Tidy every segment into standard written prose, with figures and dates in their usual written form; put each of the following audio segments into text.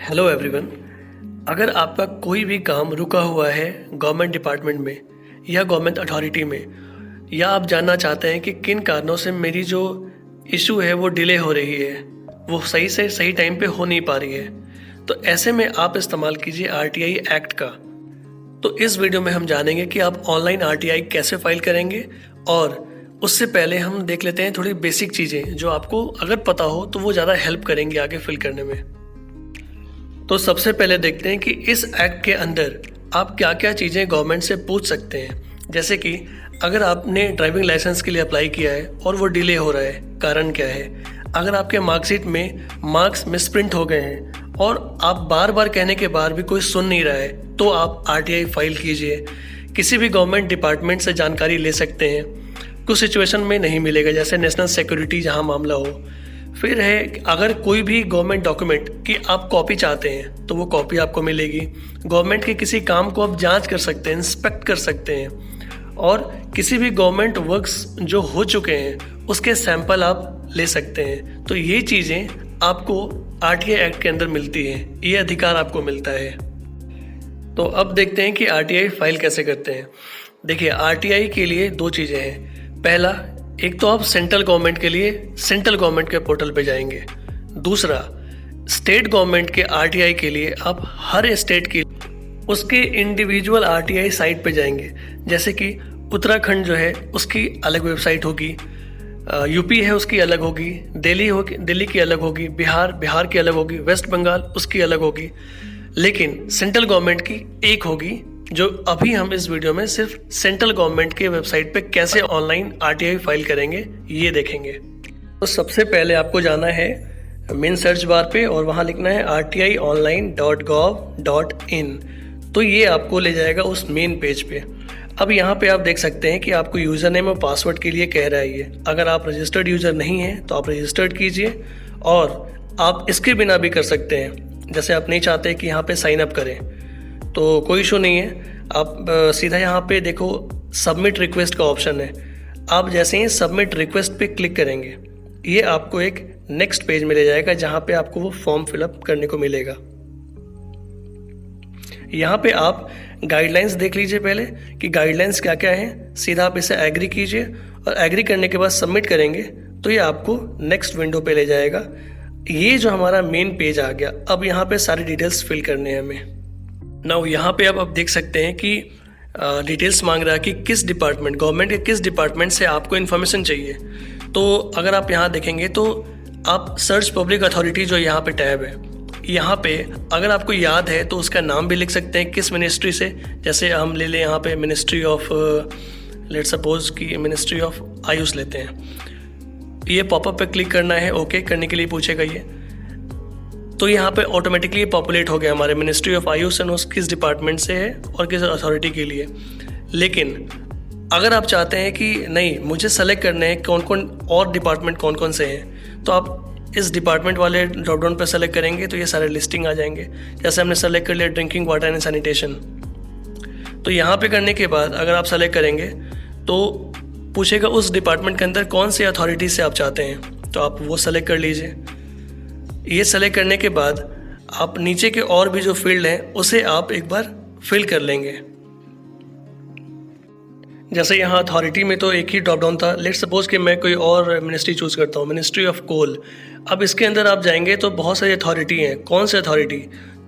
Hello everyone. अगर आपका कोई भी काम रुका हुआ है गवर्नमेंट डिपार्टमेंट में या गवर्नमेंट अथॉरिटी में, या आप जानना चाहते हैं कि किन कारणों से मेरी जो इशू है वो डिले हो रही है, वो सही से सही टाइम पे हो नहीं पा रही है, तो ऐसे में आप इस्तेमाल कीजिए आरटीआई एक्ट का। तो इस वीडियो में हम जानेंगे कि आप ऑनलाइन आरटीआई कैसे फाइल करेंगे, और उससे पहले हम देख लेते हैं थोड़ी बेसिक चीज़ें जो आपको अगर पता हो तो वो ज़्यादा हेल्प करेंगी आगे फिल करने में। तो सबसे पहले देखते हैं कि इस एक्ट के अंदर आप क्या क्या चीज़ें गवर्नमेंट से पूछ सकते हैं। जैसे कि अगर आपने ड्राइविंग लाइसेंस के लिए अप्लाई किया है और वो डिले हो रहा है, कारण क्या है। अगर आपके मार्कशीट में मार्क्स मिसप्रिंट हो गए हैं और आप बार बार कहने के बाद भी कोई सुन नहीं रहा है, तो आप आरटीआई फाइल कीजिए। किसी भी गवर्नमेंट डिपार्टमेंट से जानकारी ले सकते हैं, कुछ सिचुएशन में नहीं मिलेगा, जैसे नेशनल सिक्योरिटी जहाँ मामला हो। फिर है अगर कोई भी गवर्नमेंट डॉक्यूमेंट की आप कॉपी चाहते हैं तो वो कॉपी आपको मिलेगी। गवर्नमेंट के किसी काम को आप जांच कर सकते हैं, इंस्पेक्ट कर सकते हैं, और किसी भी गवर्नमेंट वर्क्स जो हो चुके हैं उसके सैंपल आप ले सकते हैं। तो ये चीज़ें आपको आरटीआई एक्ट के अंदर मिलती हैं, ये अधिकार आपको मिलता है। तो अब देखते हैं कि आरटीआई फाइल कैसे करते हैं। देखिए, आरटीआई के लिए दो चीज़ें हैं। पहला, एक तो आप सेंट्रल गवर्नमेंट के लिए सेंट्रल गवर्नमेंट के पोर्टल पे जाएंगे। दूसरा, स्टेट गवर्नमेंट के आरटीआई के लिए आप हर स्टेट की उसके इंडिविजुअल आरटीआई साइट पे जाएंगे। जैसे कि उत्तराखंड जो है उसकी अलग वेबसाइट होगी, यूपी है उसकी अलग होगी, दिल्ली की अलग होगी, बिहार की अलग होगी, वेस्ट बंगाल उसकी अलग होगी। लेकिन सेंट्रल गवर्नमेंट की एक होगी, जो अभी हम इस वीडियो में सिर्फ सेंट्रल गवर्नमेंट के वेबसाइट पे कैसे ऑनलाइन आरटीआई फाइल करेंगे ये देखेंगे। तो सबसे पहले आपको जाना है मेन सर्च बार पे और वहाँ लिखना है rtionline.gov.in। तो ये आपको ले जाएगा उस मेन पेज पे। अब यहाँ पे आप देख सकते हैं कि आपको यूज़र नेम और पासवर्ड के लिए कह रहा है ये। अगर आप रजिस्टर्ड यूज़र नहीं हैं तो आप रजिस्टर्ड कीजिए, और आप इसके बिना भी कर सकते हैं। जैसे आप नहीं चाहते कि यहाँ पे साइन अप करें तो कोई इशू नहीं है, आप सीधा यहाँ पे देखो सबमिट रिक्वेस्ट का ऑप्शन है। आप जैसे ही सबमिट रिक्वेस्ट पे क्लिक करेंगे, ये आपको एक नेक्स्ट पेज में ले जाएगा जहाँ पे आपको वो फॉर्म फिलअप करने को मिलेगा। यहाँ पे आप गाइडलाइंस देख लीजिए पहले कि गाइडलाइंस क्या क्या हैं। सीधा आप इसे एग्री कीजिए, और एग्री करने के बाद सबमिट करेंगे तो ये आपको नेक्स्ट विंडो पे ले जाएगा। ये जो हमारा मेन पेज आ गया। अब यहाँ पे सारी डिटेल्स फिल करने हैं हमें। नाउ यहाँ पे अब आप देख सकते हैं कि डिटेल्स मांग रहा है कि किस डिपार्टमेंट, गवर्नमेंट के किस डिपार्टमेंट से आपको इन्फॉर्मेशन चाहिए। तो अगर आप यहाँ देखेंगे तो आप सर्च पब्लिक अथॉरिटी जो यहाँ पे टैब है, यहाँ पे अगर आपको याद है तो उसका नाम भी लिख सकते हैं किस मिनिस्ट्री से। जैसे हम ले लें यहाँ पे मिनिस्ट्री ऑफ, लेट सपोज कि मिनिस्ट्री ऑफ आयुष लेते हैं। ये पॉपअप पे क्लिक करना है, ओके करने के लिए पूछेगा ये। तो यहाँ पे ऑटोमेटिकली पॉपुलेट हो गया हमारे मिनिस्ट्री ऑफ आयुष एंड उस किस डिपार्टमेंट से है और किस अथॉरिटी के लिए। लेकिन अगर आप चाहते हैं कि नहीं, मुझे सेलेक्ट करने हैं कौन कौन और डिपार्टमेंट कौन कौन से हैं, तो आप इस डिपार्टमेंट वाले ड्रॉप डाउन पर सेलेक्ट करेंगे तो ये सारे लिस्टिंग आ जाएंगे। जैसे हमने सेलेक्ट कर लिया ड्रिंकिंग वाटर एंड सैनिटेशन, तो यहाँ पे करने के बाद अगर आप सेलेक्ट करेंगे तो पूछेगा उस डिपार्टमेंट के अंदर कौन सी अथॉरिटी से आप चाहते हैं, तो आप वो सेलेक्ट कर लीजिए। ये सेलेक्ट करने के बाद आप नीचे के और भी जो फील्ड हैं उसे आप एक बार फिल कर लेंगे। जैसे यहाँ अथॉरिटी में तो एक ही ड्रॉप डाउन था। लेट्स सपोज कि मैं कोई और मिनिस्ट्री चूज़ करता हूँ, मिनिस्ट्री ऑफ कोल। अब इसके अंदर आप जाएंगे तो बहुत सारी अथॉरिटी हैं। कौन से अथॉरिटी,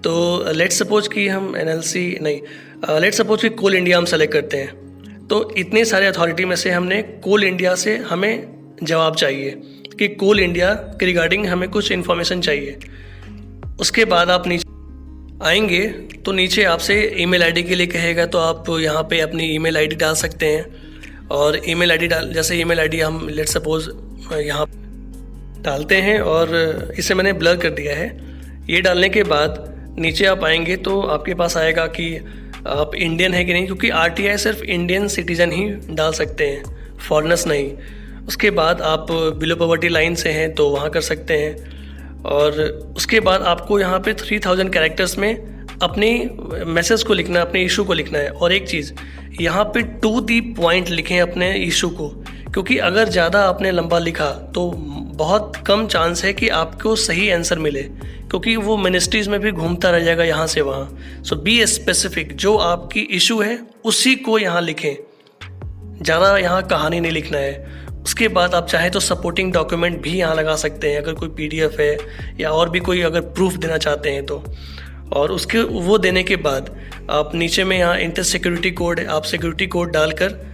तो लेट्स सपोज कि हम एनएलसी नहीं, लेट्स सपोज कि कोल इंडिया हम सेलेक्ट करते हैं। तो इतने सारे अथॉरिटी में से हमने कोल इंडिया से हमें जवाब चाहिए कि कोल इंडिया के रिगार्डिंग हमें कुछ इन्फॉर्मेशन चाहिए। उसके बाद आप नीचे आएंगे तो नीचे आपसे ईमेल आईडी के लिए कहेगा, तो आप यहाँ पे अपनी ईमेल आईडी डाल सकते हैं। और ईमेल आईडी जैसे ईमेल आईडी हम लेट्स सपोज यहाँ डालते हैं, और इसे मैंने ब्लर कर दिया है। ये डालने के बाद नीचे आप आएंगे तो आपके पास आएगा कि आप इंडियन है कि नहीं, क्योंकि आरटीआई सिर्फ इंडियन सिटीजन ही डाल सकते हैं, फॉरेनर्स नहीं। उसके बाद आप बिलो पॉवर्टी लाइन से हैं तो वहाँ कर सकते हैं। और उसके बाद आपको यहाँ पे 3000 कैरेक्टर्स में अपनी मैसेज को लिखना है, अपने इशू को लिखना है। और एक चीज़ यहाँ पे टू दी पॉइंट लिखें अपने इशू को, क्योंकि अगर ज़्यादा आपने लंबा लिखा तो बहुत कम चांस है कि आपको सही आंसर मिले, क्योंकि वो मिनिस्ट्रीज़ में भी घूमता रह जाएगा यहाँ से वहाँ। सो बी स्पेसिफिक, जो आपकी इशू है उसी को यहाँ लिखें, ज़्यादा यहाँ कहानी नहीं लिखना है। उसके बाद आप चाहें तो सपोर्टिंग डॉक्यूमेंट भी यहाँ लगा सकते हैं, अगर कोई PDF है या और भी कोई अगर प्रूफ देना चाहते हैं तो। और उसके वो देने के बाद आप नीचे में यहाँ इंटर सिक्योरिटी कोड है, आप सिक्योरिटी कोड डालकर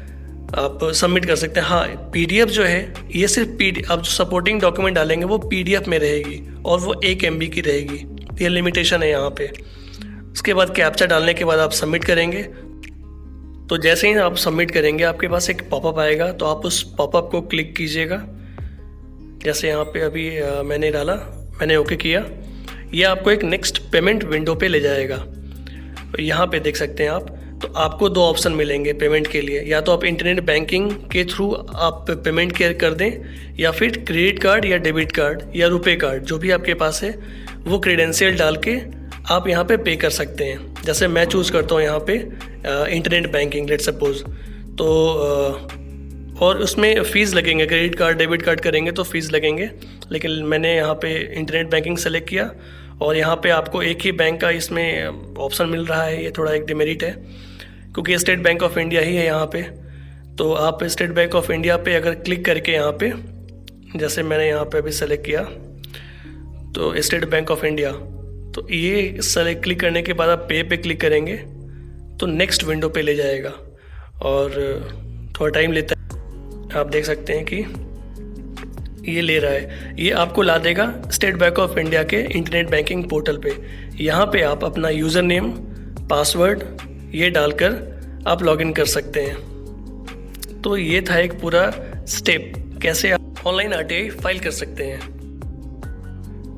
आप सबमिट कर सकते हैं। हाँ, PDF जो है ये सिर्फ आप जो सपोर्टिंग डॉक्यूमेंट डालेंगे वो PDF में रहेगी और वो 1 MB की रहेगी, ये लिमिटेशन है यहाँ पे। उसके बाद कैप्चा डालने के बाद आप सबमिट करेंगे। तो जैसे ही आप सबमिट करेंगे आपके पास एक पॉपअप आएगा, तो आप उस पॉपअप को क्लिक कीजिएगा। जैसे यहाँ पे अभी मैंने डाला, मैंने ओके किया, ये आपको एक नेक्स्ट पेमेंट विंडो पे ले जाएगा। यहाँ पे देख सकते हैं आप, तो आपको 2 ऑप्शन मिलेंगे पेमेंट के लिए, या तो आप इंटरनेट बैंकिंग के थ्रू आप पेमेंट कर दें, या फिर क्रेडिट कार्ड या डेबिट कार्ड या रुपए कार्ड, जो भी आपके पास है वो क्रेडेंशियल डाल के आप यहाँ पे पे कर सकते हैं। जैसे मैं चूज़ करता हूँ यहाँ पे इंटरनेट बैंकिंग, लेट्स सपोज। तो और उसमें फ़ीस लगेंगे, क्रेडिट कार्ड डेबिट कार्ड करेंगे तो फ़ीस लगेंगे, लेकिन मैंने यहाँ पे इंटरनेट बैंकिंग सेलेक्ट किया। और यहाँ पे आपको एक ही बैंक का इसमें ऑप्शन मिल रहा है, ये थोड़ा एक डिमेरिट है, क्योंकि स्टेट बैंक ऑफ इंडिया ही है यहाँ पे। तो आप स्टेट बैंक ऑफ इंडिया पे अगर क्लिक करके यहाँ पे, जैसे मैंने यहाँ पे अभी सेलेक्ट किया तो स्टेट बैंक ऑफ इंडिया, तो ये सेलेक्ट क्लिक करने के बाद आप पे क्लिक करेंगे तो नेक्स्ट विंडो पे ले जाएगा और थोड़ा टाइम लेता है। आप देख सकते हैं कि ये ले रहा है, ये आपको ला देगा स्टेट बैंक ऑफ इंडिया के इंटरनेट बैंकिंग पोर्टल पे। यहाँ पे आप अपना यूज़र नेम, पासवर्ड ये डालकर आप लॉगिन कर सकते हैं। तो ये था एक पूरा स्टेप, कैसे आप ऑनलाइन RTI फाइल कर सकते हैं।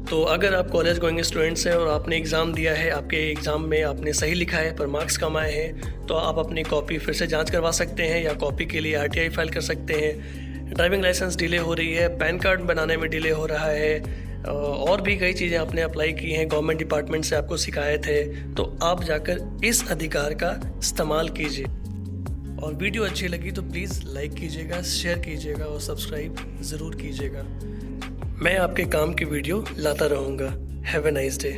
तो अगर आप कॉलेज गोइंग स्टूडेंट्स हैं और आपने एग्ज़ाम दिया है, आपके एग्ज़ाम में आपने सही लिखा है पर मार्क्स कम आए हैं, तो आप अपनी कॉपी फिर से जांच करवा सकते हैं या कॉपी के लिए RTI फाइल कर सकते हैं। ड्राइविंग लाइसेंस डिले हो रही है, पैन कार्ड बनाने में डिले हो रहा है, और भी कई चीज़ें आपने अप्लाई की हैं, गवर्नमेंट डिपार्टमेंट से आपको शिकायत है, तो आप जाकर इस अधिकार का इस्तेमाल कीजिए। और वीडियो अच्छी लगी तो प्लीज़ लाइक कीजिएगा, शेयर कीजिएगा और सब्सक्राइब ज़रूर कीजिएगा। मैं आपके काम की वीडियो लाता रहूँगा। Have a nice day.